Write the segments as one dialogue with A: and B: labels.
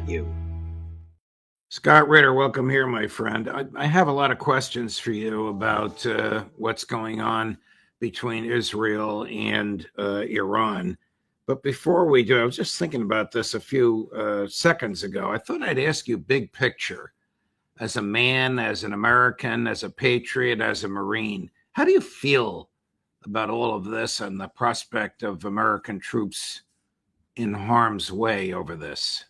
A: at you. Scott Ritter, welcome here, my friend. I have a lot of questions for you about what's going on between Israel and Iran. But before we do, I was just thinking about this a few seconds ago. I thought I'd ask you big picture. As a man, as an American, as a patriot, as a Marine, how do you feel about all of this and the prospect of American troops in harm's way over this?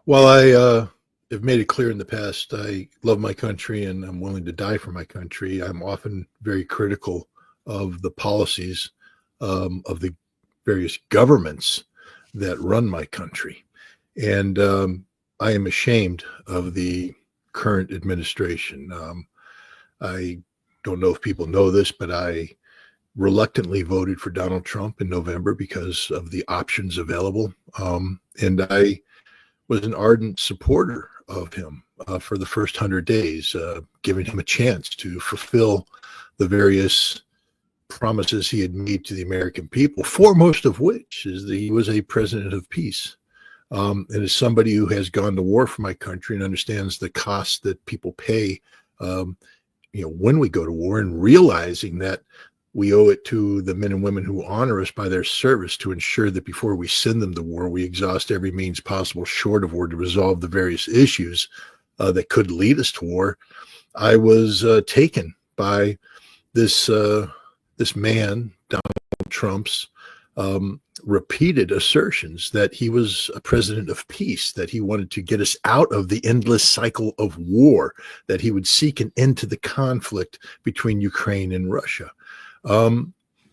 B: Well, I have made it clear in the past, I love my country and I'm willing to die for my country. I'm often very critical of the policies of the various governments that run my country. And I am ashamed of the current administration. I don't know if people know this, but I reluctantly voted for Donald Trump in November because of the options available. And I was an ardent supporter of him for the first 100 days, giving him a chance to fulfill the various promises he had made to the American people, foremost of which is that he was a president of peace. And as somebody who has gone to war for my country and understands the cost that people pay, when we go to war, and realizing that we owe it to the men and women who honor us by their service to ensure that before we send them to war, we exhaust every means possible short of war to resolve the various issues that could lead us to war. I was taken by this man, Donald Trump's repeated assertions that he was a president of peace, that he wanted to get us out of the endless cycle of war, that he would seek an end to the conflict between Ukraine and Russia.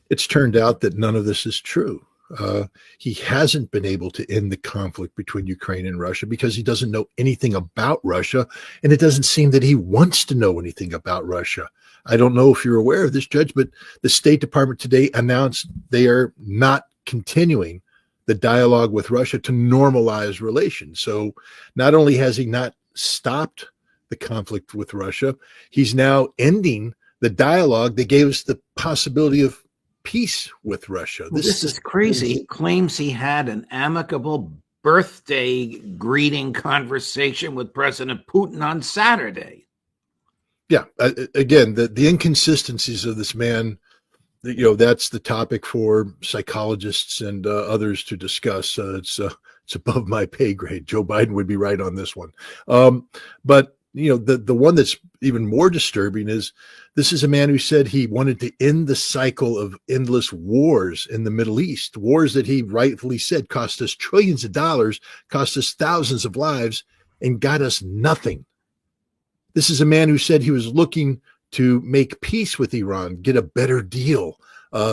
B: It's turned out that none of this is true. He hasn't been able to end the conflict between Ukraine and Russia because he doesn't know anything about Russia, and it doesn't seem that he wants to know anything about Russia. I don't know if you're aware of this, Judge, but the State Department today announced they are not continuing the dialogue with Russia to normalize relations. So not only has he not stopped the conflict with Russia, he's now ending the dialogue that gave us the possibility of peace with Russia.
A: Well, this is crazy. He claims he had an amicable birthday greeting conversation with President Putin on Saturday.
B: Yeah, again, the inconsistencies of this man, that's the topic for psychologists and others to discuss. It's above my pay grade. Joe Biden would be right on this one. But the one that's even more disturbing is this is a man who said he wanted to end the cycle of endless wars in the Middle East, wars that he rightfully said cost us trillions of dollars, cost us thousands of lives, and got us nothing. This is a man who said he was looking to make peace with Iran, get a better deal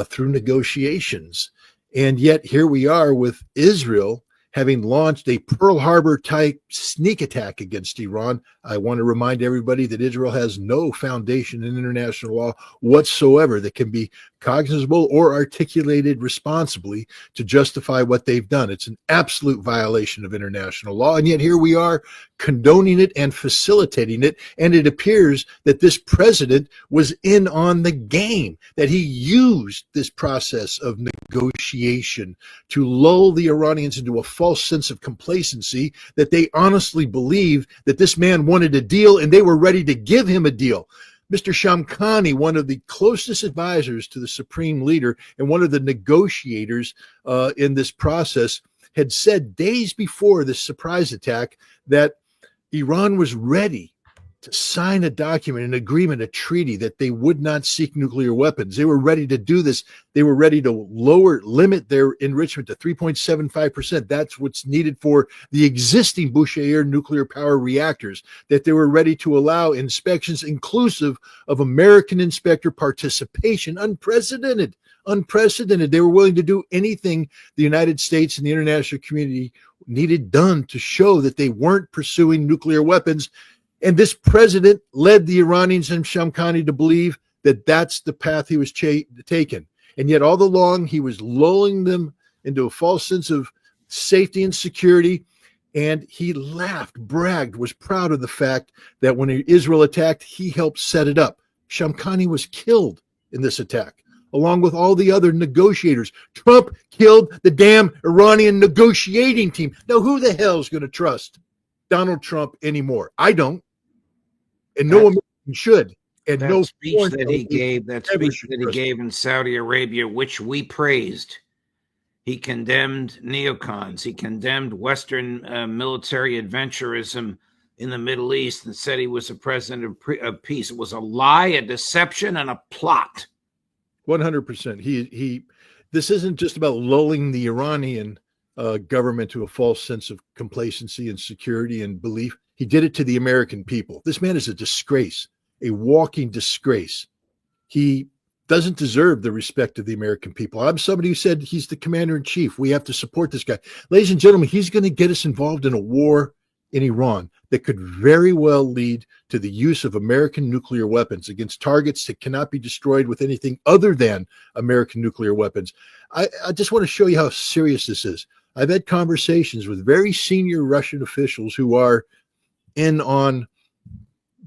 B: through negotiations. And yet here we are with Israel having launched a Pearl Harbor type sneak attack against Iran. I want to remind everybody that Israel has no foundation in international law whatsoever that can be cognizable or articulated responsibly to justify what they've done. It's an absolute violation of international law. And yet here we are condoning it and facilitating it. And it appears that this president was in on the game, that he used this process of negotiation to lull the Iranians into a false sense of complacency, that they honestly believe that this man wanted a deal and they were ready to give him a deal. Mr. Shamkhani, one of the closest advisors to the supreme leader and one of the negotiators in this process, had said days before this surprise attack that Iran was ready to sign a document, an agreement, a treaty that they would not seek nuclear weapons. They were ready to do this. They were ready to limit their enrichment to 3.75%. That's what's needed for the existing Bushehr nuclear power reactors, that they were ready to allow inspections inclusive of American inspector participation. Unprecedented. They were willing to do anything the United States and the international community needed done to show that they weren't pursuing nuclear weapons. And this president led the Iranians and Shamkhani to believe that that's the path he was taking. And yet all along, he was lulling them into a false sense of safety and security. And he laughed, bragged, was proud of the fact that when Israel attacked, he helped set it up. Shamkhani was killed in this attack. along with all the other negotiators. Trump killed the damn Iranian negotiating team. Now, who the hell is going to trust Donald Trump anymore? I don't. And no American should. And
A: that
B: no
A: speech that he gave in Saudi Arabia, which we praised. He condemned neocons. He condemned Western military adventurism in the Middle East and said he was a president of peace. It was a lie, a deception, and a plot.
B: 100%. This isn't just about lulling the Iranian government to a false sense of complacency and security and belief. He did it to the American people. This man is a disgrace, a walking disgrace. He doesn't deserve the respect of the American people. I'm somebody who said he's the commander in chief. We have to support this guy. Ladies and gentlemen, he's going to get us involved in a war in Iran that could very well lead to the use of American nuclear weapons against targets that cannot be destroyed with anything other than American nuclear weapons. I just want to show you how serious this is. I've had conversations with very senior Russian officials who are in on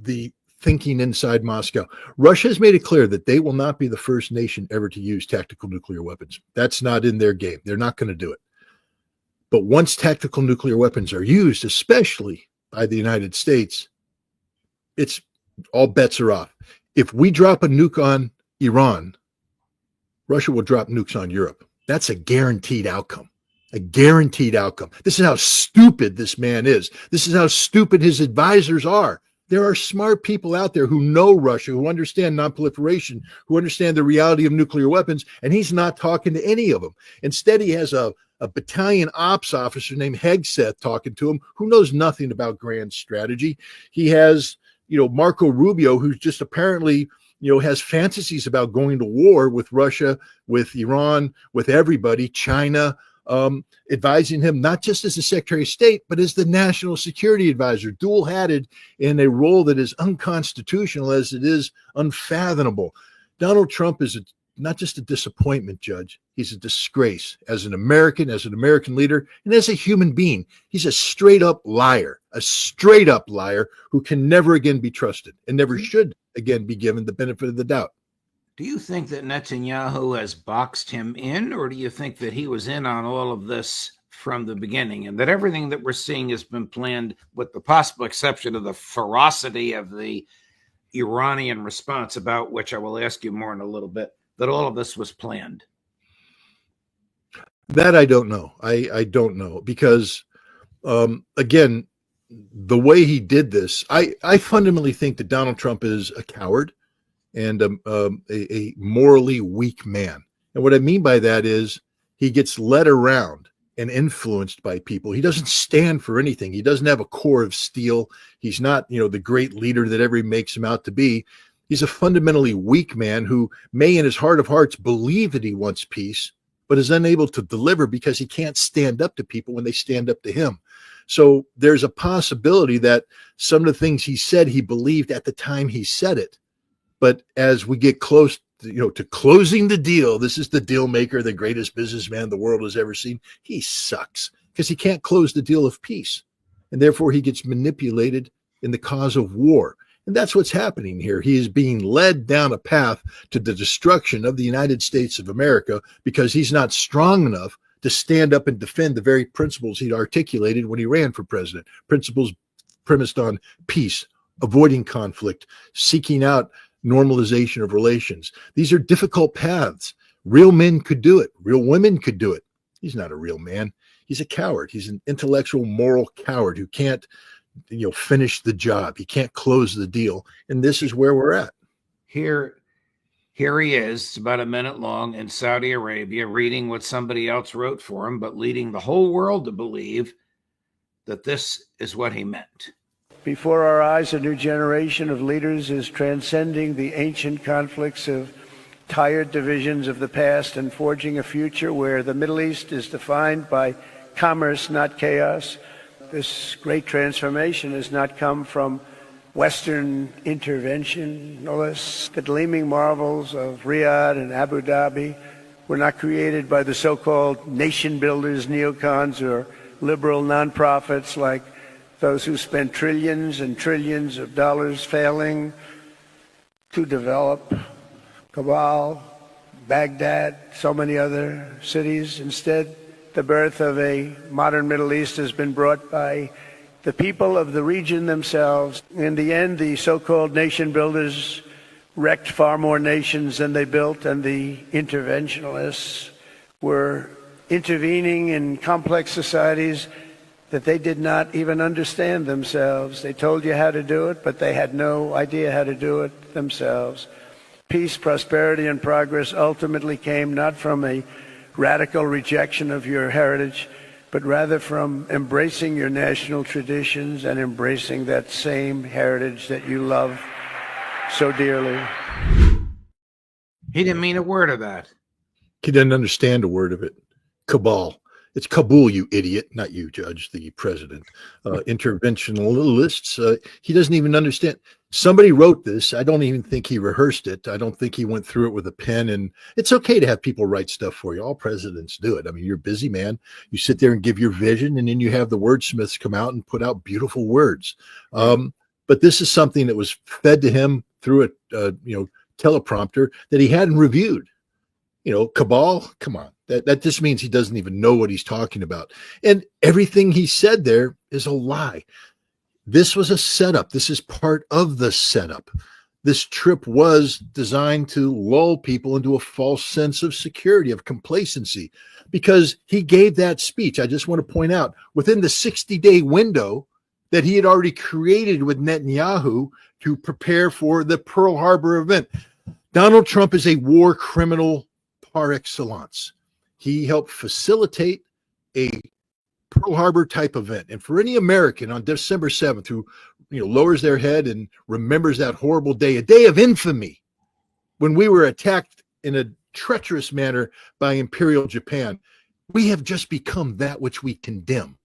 B: the thinking inside Moscow. Russia has made it clear that they will not be the first nation ever to use tactical nuclear weapons. That's not in their game. They're not going to do it. But once tactical nuclear weapons are used, especially by the United States, it's all bets are off. If we drop a nuke on Iran, Russia will drop nukes on Europe. That's a guaranteed outcome. A guaranteed outcome. This is how stupid this man is. This is how stupid his advisors are. There are smart people out there who know Russia, who understand nonproliferation, who understand the reality of nuclear weapons, and he's not talking to any of them. Instead, he has a battalion ops officer named Hegseth talking to him, who knows nothing about grand strategy. He has, Marco Rubio, who's just apparently, has fantasies about going to war with Russia, with Iran, with everybody, China, advising him not just as the Secretary of State, but as the National Security Advisor, dual-hatted in a role that is unconstitutional as it is unfathomable. Donald Trump is not just a disappointment, Judge. He's a disgrace as an American leader, and as a human being. He's a straight-up liar who can never again be trusted and never should again be given the benefit of the doubt.
A: Do you think that Netanyahu has boxed him in, or do you think that he was in on all of this from the beginning and that everything that we're seeing has been planned, with the possible exception of the ferocity of the Iranian response, about which I will ask you more in a little bit, that all of this was planned?
B: That I don't know. I don't know because, again, the way he did this, I fundamentally think that Donald Trump is a coward and a morally weak man. And what I mean by that is he gets led around and influenced by people. He doesn't stand for anything. He doesn't have a core of steel. He's not, the great leader that everybody makes him out to be. He's a fundamentally weak man who may in his heart of hearts believe that he wants peace, but is unable to deliver because he can't stand up to people when they stand up to him. So there's a possibility that some of the things he said, he believed at the time he said it. But as we get close, to closing the deal, this is the deal maker, the greatest businessman the world has ever seen. He sucks because he can't close the deal of peace. And therefore he gets manipulated in the cause of war. And that's what's happening here. He is being led down a path to the destruction of the United States of America because he's not strong enough to stand up and defend the very principles he'd articulated when he ran for president. Principles premised on peace, avoiding conflict, seeking out normalization of relations. These are difficult paths. Real men could do it. Real women could do it. He's not a real man. He's a coward. He's an intellectual, moral coward who can't, finish the job. He can't close the deal. And this is where we're at.
A: Here he is. It's about a minute long in Saudi Arabia, reading what somebody else wrote for him, but leading the whole world to believe that this is what he meant.
C: Before our eyes, a new generation of leaders is transcending the ancient conflicts of tired divisions of the past and forging a future where the Middle East is defined by commerce, not chaos. This great transformation has not come from Western intervention. No less, the gleaming marvels of Riyadh and Abu Dhabi were not created by the so-called nation builders, neocons, or liberal nonprofits like those who spent trillions and trillions of dollars failing to develop cabal, Baghdad, so many other cities. Instead, the birth of a modern Middle East has been brought by the people of the region themselves. In the end, the so-called nation builders wrecked far more nations than they built, and the interventionists were intervening in complex societies that they did not even understand themselves. They told you how to do it, but they had no idea how to do it themselves. Peace, prosperity, and progress ultimately came not from a radical rejection of your heritage, but rather from embracing your national traditions and embracing that same heritage that you love so dearly.
A: He didn't mean a word of that.
B: He didn't understand a word of it. Cabal. It's Kabul, you idiot. Not you, Judge, the president. Interventionalists. He doesn't even understand. Somebody wrote this. I don't even think he rehearsed it. I don't think he went through it with a pen. And it's okay to have people write stuff for you. All presidents do it. I mean, you're a busy man. You sit there and give your vision, and then you have the wordsmiths come out and put out beautiful words. But this is something that was fed to him through a teleprompter that he hadn't reviewed. Cabal, come on. That just means he doesn't even know what he's talking about. And everything he said there is a lie. This was a setup. This is part of the setup. This trip was designed to lull people into a false sense of security, of complacency, because he gave that speech. I just want to point out, within the 60-day window that he had already created with Netanyahu to prepare for the Pearl Harbor event. Donald Trump is a war criminal par excellence. He helped facilitate a Pearl Harbor type event. And for any American on December 7th who lowers their head and remembers that horrible day, a day of infamy, when we were attacked in a treacherous manner by Imperial Japan, we have just become that which we condemn.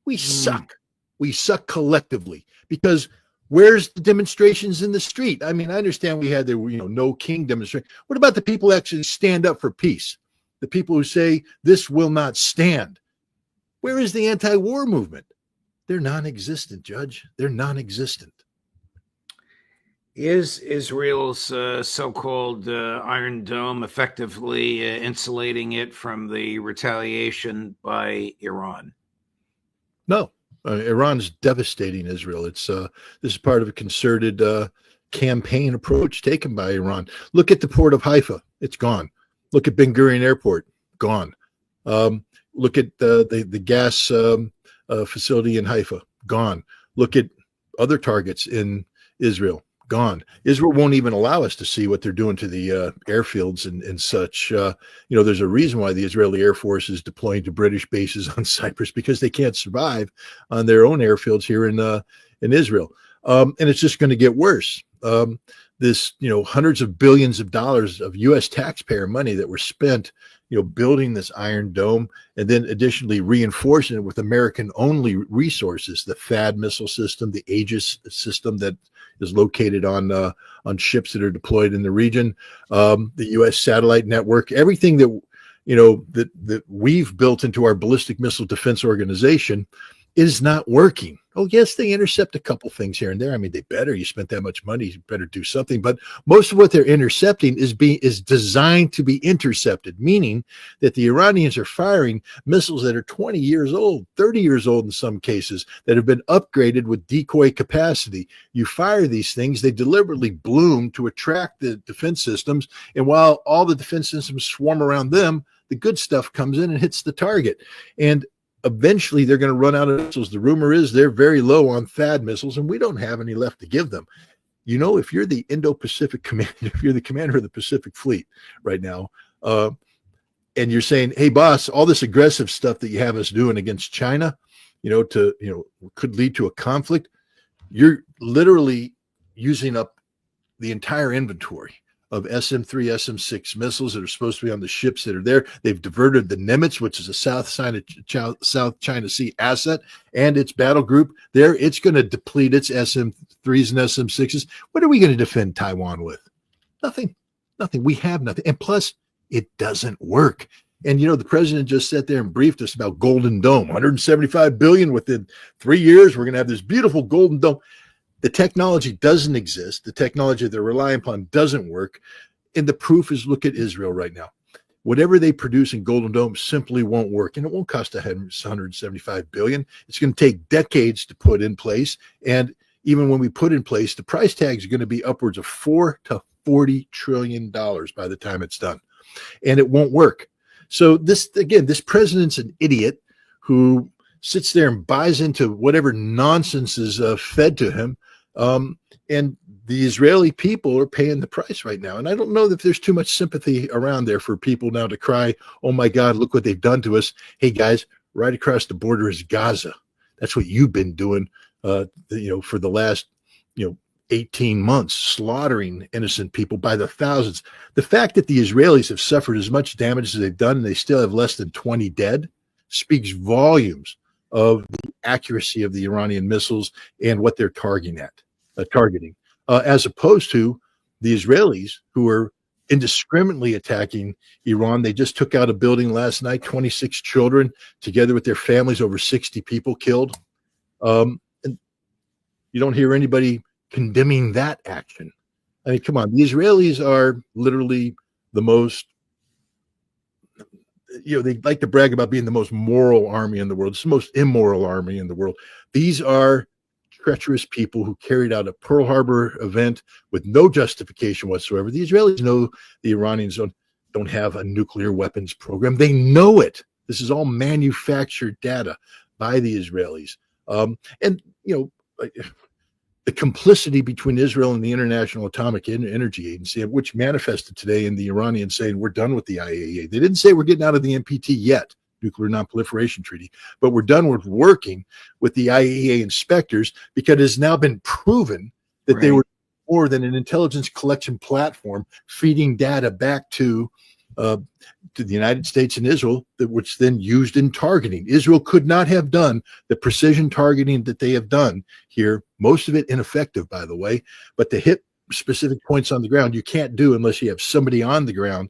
B: We suck. We suck collectively, because where's the demonstrations in the street? I mean, I understand we had the no king demonstration. What about the people who actually stand up for peace? The people who say this will not stand. Where is the anti-war movement? They're non-existent, Judge. They're non-existent.
A: Is Israel's so-called Iron Dome effectively insulating it from the retaliation by Iran?
B: No. Iran's devastating Israel. It's this is part of a concerted campaign approach taken by Iran. Look at the port of Haifa. It's gone. Look at Ben Gurion Airport. Gone. Look at the gas facility in Haifa. Gone. Look at other targets in Israel. Gone. Israel won't even allow us to see what they're doing to the airfields and such. There's a reason why the Israeli Air Force is deploying to British bases on Cyprus, because they can't survive on their own airfields here in Israel. And it's just going to get worse. This, hundreds of billions of dollars of U.S. taxpayer money that were spent, building this Iron Dome, and then additionally reinforcing it with American-only resources, the THAAD missile system, the Aegis system that is located on ships that are deployed in the region, the U.S. satellite network, everything that that we've built into our ballistic missile defense organization is not working. Oh, yes, they intercept a couple things here and there. I mean, they better. You spent that much money, you better do something. But most of what they're intercepting is designed to be intercepted, meaning that the Iranians are firing missiles that are 20 years old, 30 years old in some cases, that have been upgraded with decoy capacity. You fire these things, they deliberately bloom to attract the defense systems. And while all the defense systems swarm around them, the good stuff comes in and hits the target. And eventually they're going to run out of missiles. The rumor is they're very low on THAAD missiles, and we don't have any left to give them. If you're the Indo-Pacific commander, if you're the commander of the Pacific Fleet right now, and you're saying, hey, boss, all this aggressive stuff that you have us doing against China, could lead to a conflict, you're literally using up the entire inventory of SM-3, SM-6 missiles that are supposed to be on the ships that are there. They've diverted the Nimitz, which is a South China Sea asset, and its battle group there. It's going to deplete its SM-3s and SM-6s. What are we going to defend Taiwan with? Nothing. We have nothing. And plus, it doesn't work. And, the president just sat there and briefed us about Golden Dome, $175 billion within 3 years. We're going to have this beautiful Golden Dome. The technology doesn't exist. The technology they're relying upon doesn't work. And the proof is, look at Israel right now. Whatever they produce in Golden Dome simply won't work, and it won't cost $175 billion. It's going to take decades to put in place, and even when we put in place, the price tag is going to be upwards of $4 to $40 trillion by the time it's done, and it won't work. So this president's an idiot who sits there and buys into whatever nonsense is fed to him, and the Israeli people are paying the price right now. And I don't know that there's too much sympathy around there for people now to cry, oh my God, look what they've done to us. Hey guys, right across the border is Gaza. That's what you've been doing, for the last, 18 months, slaughtering innocent people by the thousands. The fact that the Israelis have suffered as much damage as they've done, and they still have less than 20 dead, speaks volumes of the accuracy of the Iranian missiles and what they're targeting, as opposed to the Israelis, who are indiscriminately attacking Iran. They just took out a building last night, 26 children, together with their families, over 60 people killed. And you don't hear anybody condemning that action. I mean, come on, the Israelis are literally the most, they like to brag about being the most moral army in the world. It's the most immoral army in the world. These are treacherous people who carried out a Pearl Harbor event with no justification whatsoever. The Israelis know the Iranians don't have a nuclear weapons program. They know it. This is all manufactured data by the Israelis. The complicity between Israel and the International Atomic Energy Agency, which manifested today in the Iranians saying we're done with the IAEA. They didn't say we're getting out of the NPT yet, Nuclear Non-Proliferation Treaty, but we're done with working with the IAEA inspectors because it has now been proven that they were more than an intelligence collection platform feeding data back to the United States and Israel, which then used in targeting. Israel could not have done the precision targeting that they have done here, most of it ineffective, by the way, but to hit specific points on the ground, you can't do unless you have somebody on the ground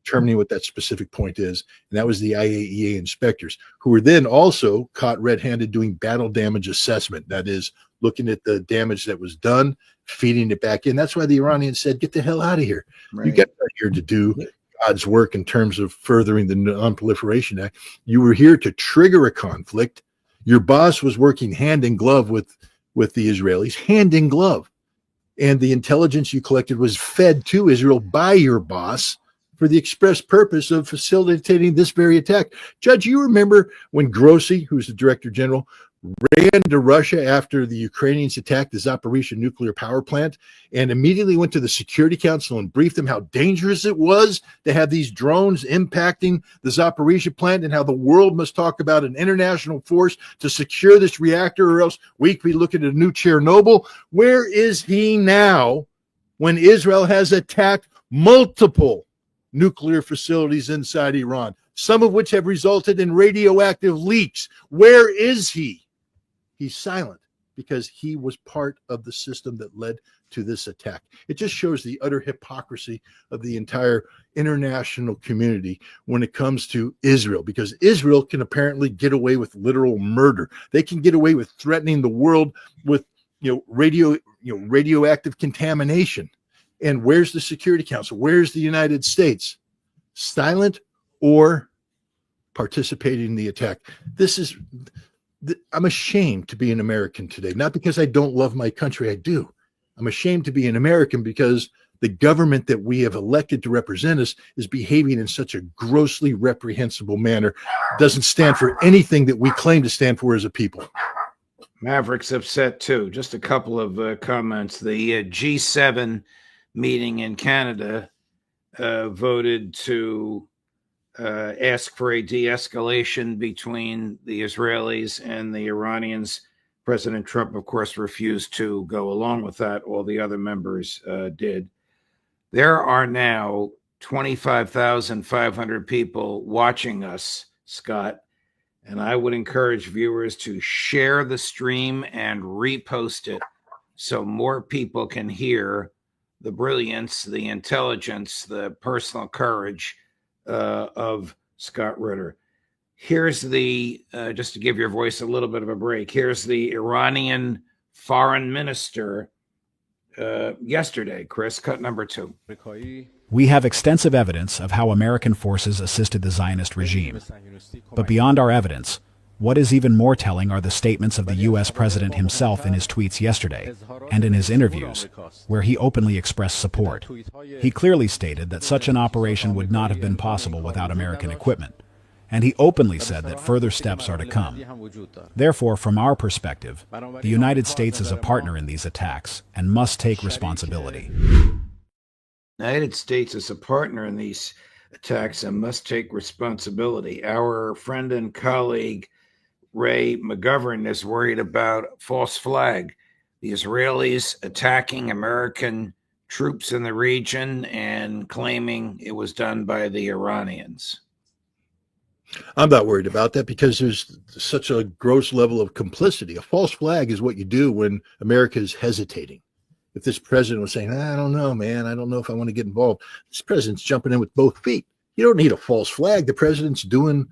B: determining what that specific point is. And that was the IAEA inspectors, who were then also caught red-handed doing battle damage assessment. That is, looking at the damage that was done, feeding it back in. That's why the Iranians said, get the hell out of here. Right. You got here to do God's work in terms of furthering the Non-Proliferation Act. You were here to trigger a conflict. Your boss was working hand in glove with the Israelis, hand in glove. And the intelligence you collected was fed to Israel by your boss for the express purpose of facilitating this very attack. Judge, you remember when Grossi, who's the Director General, ran to Russia after the Ukrainians attacked the Zaporizhzhia nuclear power plant and immediately went to the Security Council and briefed them how dangerous it was to have these drones impacting the Zaporizhzhia plant and how the world must talk about an international force to secure this reactor or else we could be looking at a new Chernobyl. Where is he now when Israel has attacked multiple nuclear facilities inside Iran, some of which have resulted in radioactive leaks? Where is he? He's silent because he was part of the system that led to this attack. It just shows the utter hypocrisy of the entire international community when it comes to Israel, because Israel can apparently get away with literal murder. They can get away with threatening the world with radioactive contamination. And where's the Security Council? Where's the United States? Silent or participating in the attack. I'm ashamed to be an American today, not because I don't love my country. I do. I'm ashamed to be an American because the government that we have elected to represent us is behaving in such a grossly reprehensible manner. Doesn't stand for anything that we claim to stand for as a people.
A: Maverick's upset too. Just a couple of comments. The G7 meeting in Canada voted to ask for a de-escalation between the Israelis and the Iranians. President Trump, of course, refused to go along with that. All the other members did. There are now 25,500 people watching us, Scott, and I would encourage viewers to share the stream and repost it so more people can hear the brilliance, the intelligence, the personal courage of Scott Ritter. Here's the, just to give your voice a little bit of a break, here's the Iranian foreign minister yesterday, Chris, cut number 2.
D: We have extensive evidence of how American forces assisted the Zionist regime. But beyond our evidence, what is even more telling are the statements of the U.S. President himself in his tweets yesterday and in his interviews, where he openly expressed support. He clearly stated that such an operation would not have been possible without American equipment, and he openly said that further steps are to come. Therefore, from our perspective, the United States is a partner in these attacks and must take responsibility.
A: The United States is a partner in these attacks and must take responsibility. Our friend and colleague Ray McGovern is worried about false flag, the Israelis attacking American troops in the region and claiming it was done by the Iranians.
B: I'm not worried about that because there's such a gross level of complicity. A false flag is what you do when America is hesitating. If this president was saying, I don't know, man, I don't know if I want to get involved, this president's jumping in with both feet. You don't need a false flag. The president's doing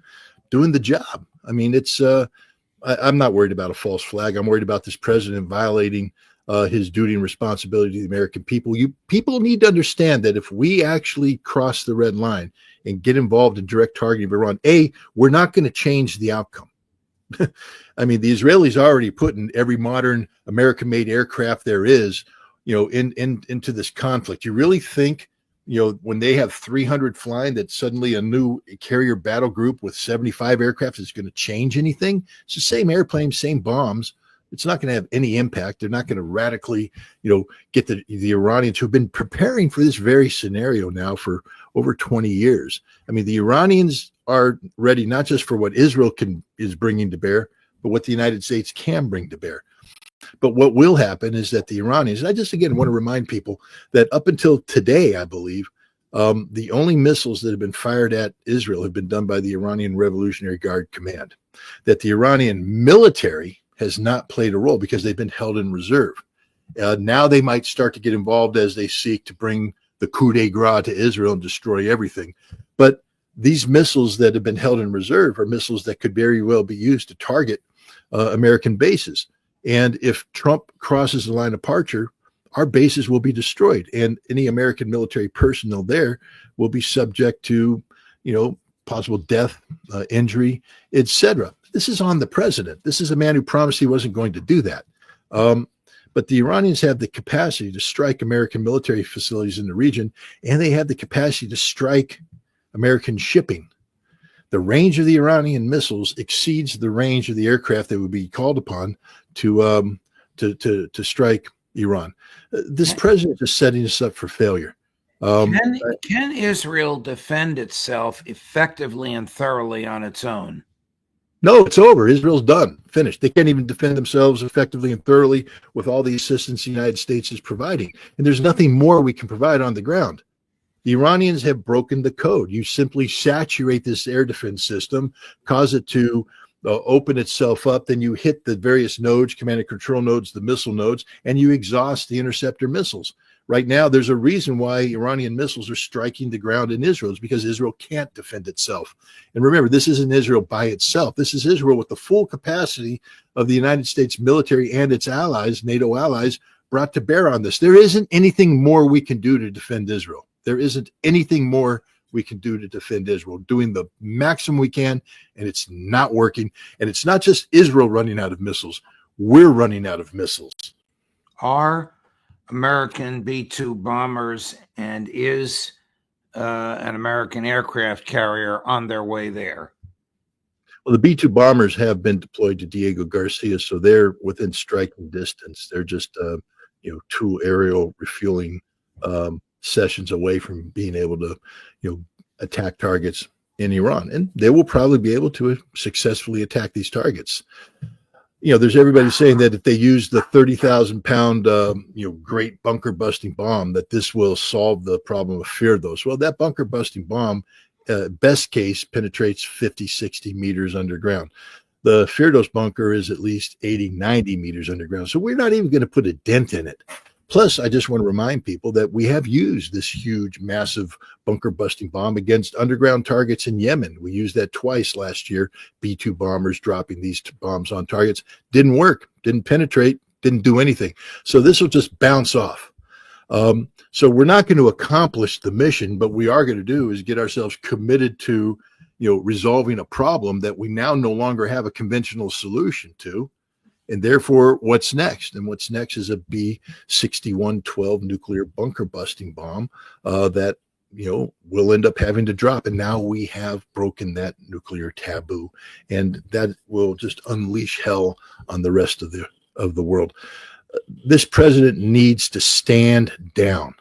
B: the job. I mean, I'm not worried about a false flag. I'm worried about this president violating his duty and responsibility to the American people. People need to understand that if we actually cross the red line and get involved in direct targeting of Iran, we're not going to change the outcome. I mean, the Israelis are already putting every modern American-made aircraft there is, into this conflict. You really think, when they have 300 flying, that suddenly a new carrier battle group with 75 aircraft is going to change anything? It's the same airplanes, same bombs. It's not going to have any impact. They're not going to radically, get the Iranians who've been preparing for this very scenario now for over 20 years. I mean, the Iranians are ready not just for what Israel is bringing to bear, but what the United States can bring to bear. But what will happen is that the Iranians, and I just again want to remind people that up until today, I believe, the only missiles that have been fired at Israel have been done by the Iranian Revolutionary Guard Command. That the Iranian military has not played a role because they've been held in reserve. Now they might start to get involved as they seek to bring the coup de grace to Israel and destroy everything. But these missiles that have been held in reserve are missiles that could very well be used to target American bases. And if Trump crosses the line of departure, our bases will be destroyed, and any American military personnel there will be subject to, possible death, injury, etc. This is on the president. This is a man who promised he wasn't going to do that. But the Iranians have the capacity to strike American military facilities in the region, and they have the capacity to strike American shipping. The range of the Iranian missiles exceeds the range of the aircraft that would be called upon to strike Iran. This president is setting us up for failure.
A: Can Israel defend itself effectively and thoroughly on its own?
B: No, it's over. Israel's done, finished. They can't even defend themselves effectively and thoroughly with all the assistance the United States is providing. And there's nothing more we can provide on the ground. The Iranians have broken the code. You simply saturate this air defense system, cause it to open itself up, then you hit the various nodes, command and control nodes, the missile nodes, and you exhaust the interceptor missiles. Right now, there's a reason why Iranian missiles are striking the ground in Israel. It's because Israel can't defend itself. And remember, this isn't Israel by itself. This is Israel with the full capacity of the United States military and its allies, NATO allies, brought to bear on this. There isn't anything more we can do to defend Israel. There isn't anything more we can do to defend Israel, doing the maximum we can, and it's not working. And it's not just Israel running out of missiles. We're running out of missiles.
A: Are American B-2 bombers and is an American aircraft carrier on their way there?
B: Well, the B-2 bombers have been deployed to Diego Garcia, so they're within striking distance. They're just, 2 aerial refueling sessions away from being able to, attack targets in Iran. And they will probably be able to successfully attack these targets. There's everybody saying that if they use the 30,000-pound, great bunker-busting bomb, that this will solve the problem of Firdos. Well, that bunker-busting bomb, best case, penetrates 50, 60 meters underground. The Firdos bunker is at least 80, 90 meters underground. So we're not even going to put a dent in it. Plus, I just want to remind people that we have used this huge, massive bunker-busting bomb against underground targets in Yemen. We used that twice last year, B-2 bombers dropping these bombs on targets. Didn't work, didn't penetrate, didn't do anything. So this will just bounce off. So we're not going to accomplish the mission, but we are going to do is get ourselves committed to, resolving a problem that we now no longer have a conventional solution to. And therefore, what's next? And what's next is a B-6112 nuclear bunker busting bomb that, we'll end up having to drop. And now we have broken that nuclear taboo, and that will just unleash hell on the rest of the world. This president needs to stand down.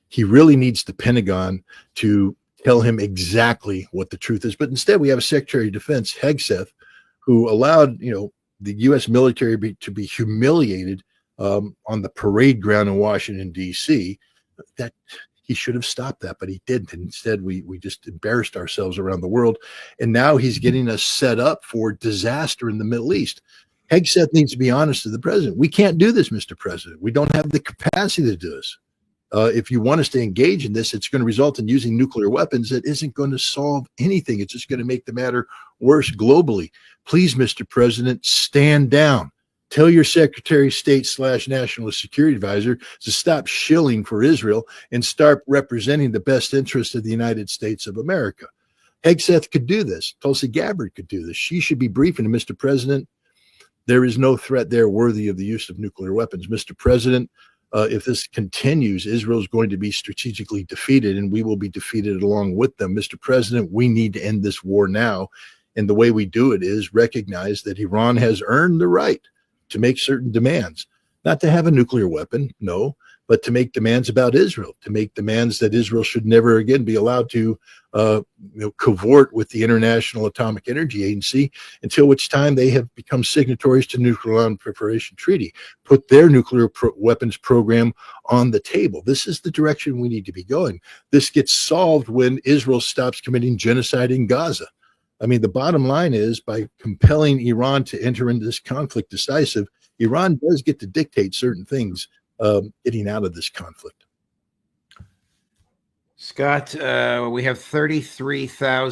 B: He really needs the Pentagon to tell him exactly what the truth is. But instead, we have a Secretary of Defense, Hegseth, who allowed, the U.S. military to be humiliated on the parade ground in Washington, D.C. That he should have stopped that, but he didn't. And instead, we just embarrassed ourselves around the world. And now he's getting us set up for disaster in the Middle East. Hegseth needs to be honest to the president. We can't do this, Mr. President. We don't have the capacity to do this. If you want us to engage in this, it's going to result in using nuclear weapons that isn't going to solve anything. It's just going to make the matter worse globally. Please, Mr. President, stand down. Tell your Secretary of State / National Security Advisor to stop shilling for Israel and start representing the best interest of the United States of America. Hegseth could do this. Tulsi Gabbard could do this. She should be briefing to Mr. President. There is no threat there worthy of the use of nuclear weapons. Mr. President, if this continues, Israel is going to be strategically defeated, and we will be defeated along with them. Mr. President, we need to end this war now. And the way we do it is recognize that Iran has earned the right to make certain demands, not to have a nuclear weapon, no, but to make demands about Israel, to make demands that Israel should never again be allowed to cavort with the International Atomic Energy Agency, until which time they have become signatories to Nuclear Non-Proliferation Treaty, put their nuclear weapons program on the table. This is the direction we need to be going. This gets solved when Israel stops committing genocide in Gaza. I mean, the bottom line is, by compelling Iran to enter into this conflict decisive, Iran does get to dictate certain things getting out of this conflict.
A: Scott, we have 33,000